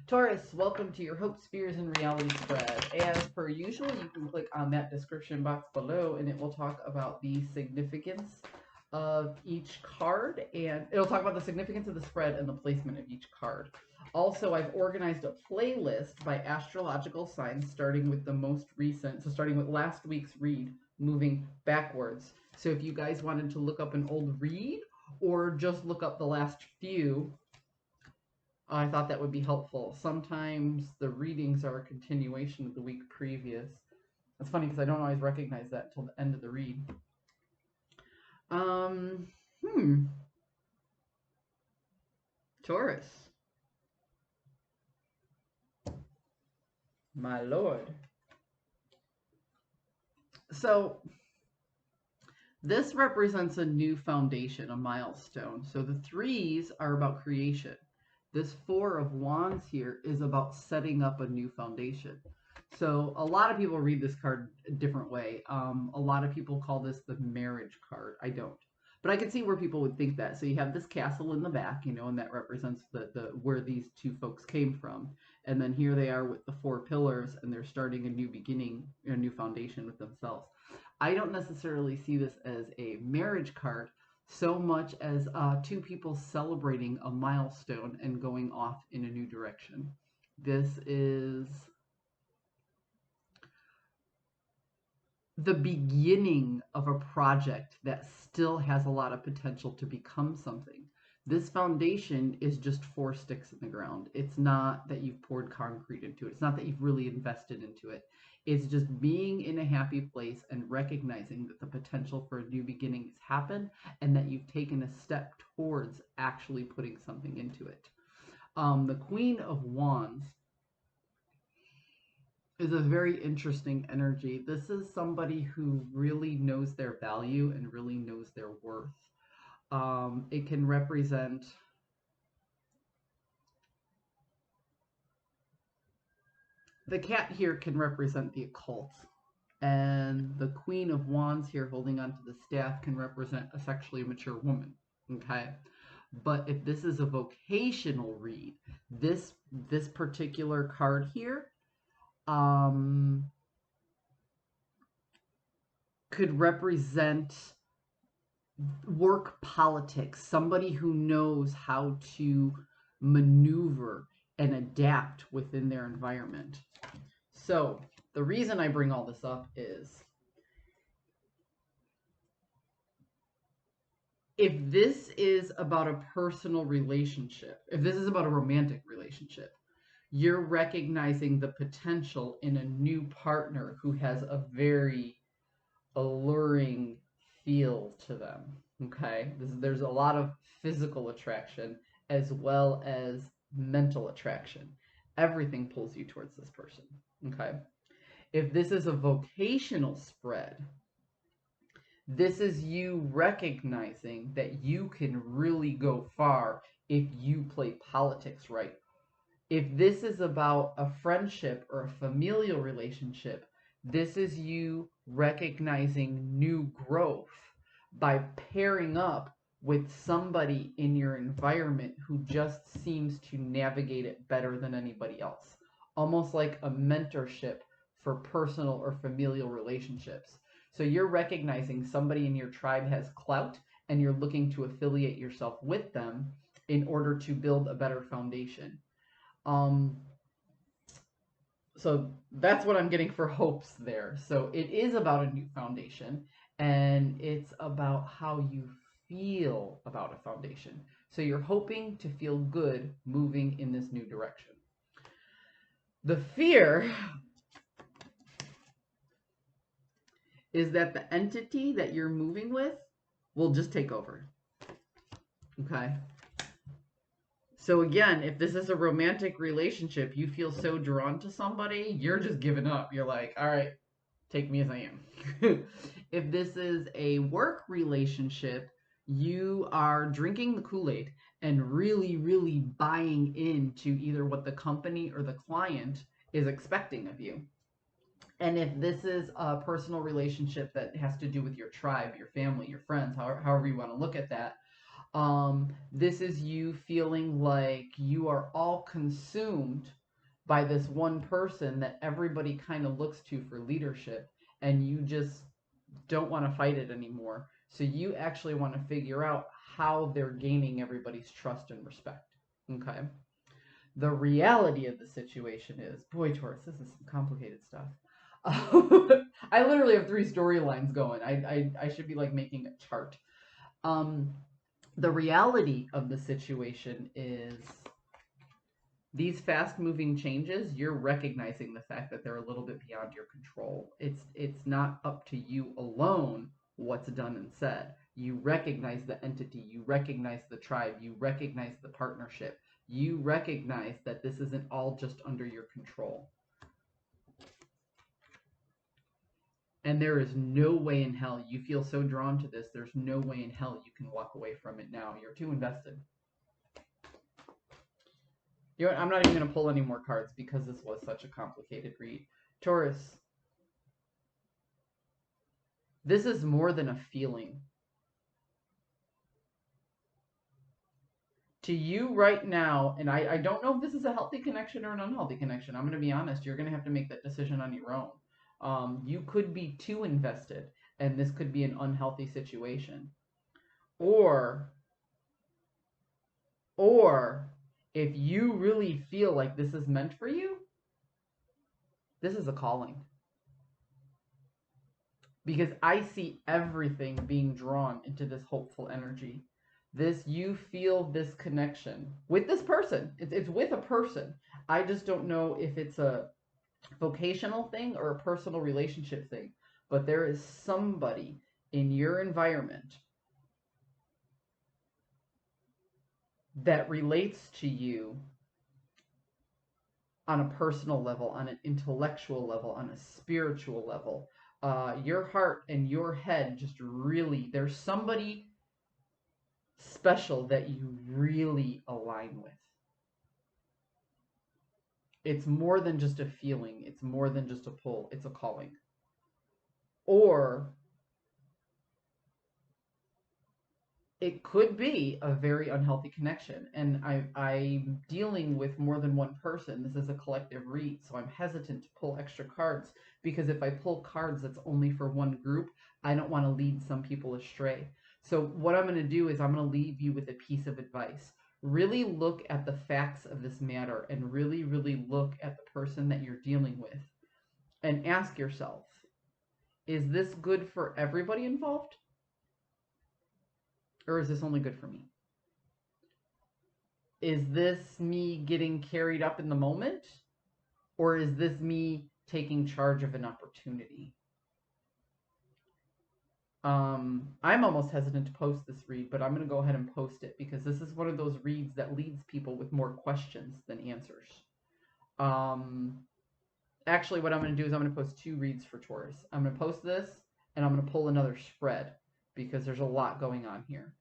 Taurus, welcome to your Hopes, Fears, and Reality spread. As per usual, you can click on that description box below and it will talk about the significance of each card, and it'll talk about the significance of the spread and the placement of each card. Also, I've organized a playlist by astrological signs starting with the most recent, so starting with last week's read, moving backwards. So if you guys wanted to look up an old read or just look up the last few, I thought that would be helpful. Sometimes the readings are a continuation of the week previous. It's funny because I don't always recognize that until the end of the read. Taurus. My lord. So this represents a new foundation, a milestone. So the threes are about creation. This Four of Wands here is about setting up a new foundation. So a lot of people read this card a different way. A lot of people call this the marriage card. I don't. But I can see where people would think that. So you have this castle in the back, you know, and that represents the where these two folks came from. And then here they are with the four pillars, and they're starting a new beginning, a new foundation with themselves. I don't necessarily see this as a marriage card so much as two people celebrating a milestone and going off in a new direction. This is the beginning of a project that still has a lot of potential to become something. This foundation is just four sticks in the ground. It's not that you've poured concrete into it. It's not that you've really invested into it. It's just being in a happy place and recognizing that the potential for a new beginning has happened and that you've taken a step towards actually putting something into it. The Queen of Wands is a very interesting energy. This is somebody who really knows their value and really knows their worth. It can represent the cat here can represent the occult, and the Queen of Wands here holding onto the staff can represent a sexually mature woman. Okay, but if this is a vocational read, this particular card here could represent work politics, somebody who knows how to maneuver and adapt within their environment. So the reason I bring all this up is if this is about a personal relationship, if this is about a romantic relationship, you're recognizing the potential in a new partner who has a very alluring feel to them. Okay, there's a lot of physical attraction as well as mental attraction. Everything pulls you towards this person. Okay, if this is a vocational spread, this is you recognizing that you can really go far if you play politics right. If this is about a friendship or a familial relationship, this is you recognizing new growth by pairing up with somebody in your environment who just seems to navigate it better than anybody else. Almost like a mentorship for personal or familial relationships. So you're recognizing somebody in your tribe has clout and you're looking to affiliate yourself with them in order to build a better foundation. So that's what I'm getting for hopes there. So it is about a new foundation, and it's about how you feel about a foundation. So you're hoping to feel good moving in this new direction. The fear is that the entity that you're moving with will just take over. Okay. So again, if this is a romantic relationship, you feel so drawn to somebody, you're just giving up. You're like, all right, take me as I am. If this is a work relationship, you are drinking the Kool-Aid and really, really buying into either what the company or the client is expecting of you. And if this is a personal relationship that has to do with your tribe, your family, your friends, however you want to look at that, this is you feeling like you are all consumed by this one person that everybody kind of looks to for leadership, and you just don't want to fight it anymore. So you actually want to figure out how they're gaining everybody's trust and respect. Okay. The reality of the situation is, boy, Taurus, this is some complicated stuff. I literally have 3 storylines going. I should be like making a chart. Um, the reality of the situation is these fast moving changes, you're recognizing the fact that they're a little bit beyond your control. It's not up to you alone what's done and said. You recognize the entity, you recognize the tribe, you recognize the partnership. You recognize that this isn't all just under your control. And there is no way in hell, you feel so drawn to this, there's no way in hell you can walk away from it now. You're too invested. You know what? I'm not even going to pull any more cards because this was such a complicated read. Taurus, this is more than a feeling. To you right now, and I don't know if this is a healthy connection or an unhealthy connection. I'm going to be honest. You're going to have to make that decision on your own. You could be too invested, and this could be an unhealthy situation. Or if you really feel like this is meant for you, this is a calling. Because I see everything being drawn into this hopeful energy. You feel this connection with this person. It's with a person. I just don't know if it's a vocational thing or a personal relationship thing. But there is somebody in your environment that relates to you on a personal level, on an intellectual level, on a spiritual level. Your heart and your head just really, there's somebody special that you really align with. It's more than just a feeling. It's more than just a pull. It's a calling. Or it could be a very unhealthy connection. And I'm dealing with more than one person. This is a collective read, so I'm hesitant to pull extra cards because if I pull cards that's only for one group, I don't want to lead some people astray. So what I'm going to do is I'm going to leave you with a piece of advice. Really look at the facts of this matter and really, really look at the person that you're dealing with and ask yourself, is this good for everybody involved? Or is this only good for me? Is this me getting carried up in the moment? Or is this me taking charge of an opportunity? I'm almost hesitant to post this read, but I'm going to go ahead and post it because this is one of those reads that leads people with more questions than answers. Actually, what I'm going to do is I'm going to post 2 reads for Taurus. I'm going to post this, and I'm going to pull another spread because there's a lot going on here.